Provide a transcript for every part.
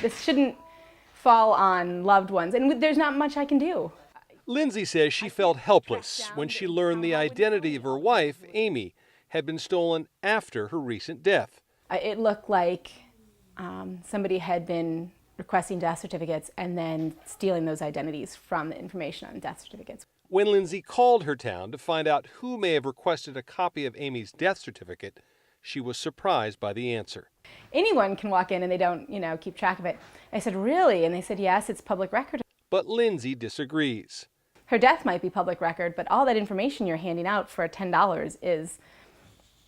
This shouldn't fall on loved ones, and there's not much I can do. Lindsay says she felt helpless when she learned the identity of her wife, Amy, had been stolen after her recent death. It looked like somebody had been requesting death certificates and then stealing those identities from the information on death certificates. When Lindsay called her town to find out who may have requested a copy of Amy's death certificate, she was surprised by the answer. Anyone can walk in and they don't, keep track of it. I said, really? And they said, yes, it's public record. But Lindsay disagrees. Her death might be public record, but all that information you're handing out for $10 is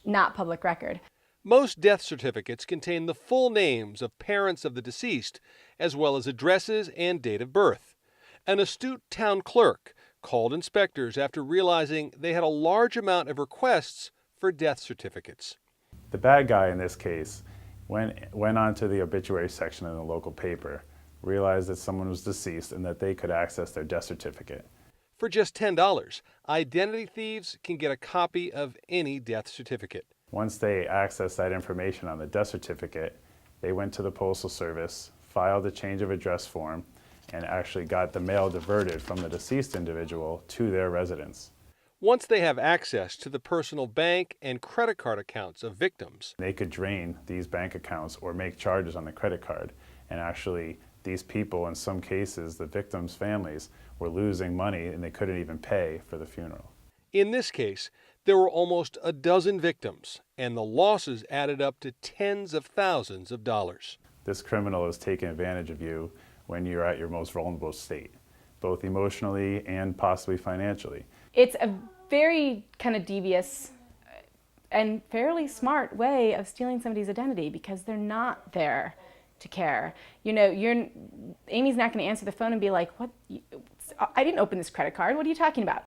not public record. Most death certificates contain the full names of parents of the deceased, as well as addresses and date of birth. An astute town clerk called inspectors after realizing they had a large amount of requests for death certificates. The bad guy in this case went onto the obituary section in the local paper, realized that someone was deceased and that they could access their death certificate. For just $10, identity thieves can get a copy of any death certificate. Once they accessed that information on the death certificate, they went to the Postal Service, filed a change of address form, and actually got the mail diverted from the deceased individual to their residence. Once they have access to the personal bank and credit card accounts of victims, they could drain these bank accounts or make charges on the credit card. And actually, these people, in some cases, the victims' families, were losing money and they couldn't even pay for the funeral. In this case, there were almost a dozen victims, and the losses added up to tens of thousands of dollars. This criminal is taking advantage of you when you're at your most vulnerable state, both emotionally and possibly financially. It's a very kind of devious and fairly smart way of stealing somebody's identity because they're not there to care. Amy's not going to answer the phone and be like, "What? I didn't open this credit card. What are you talking about?"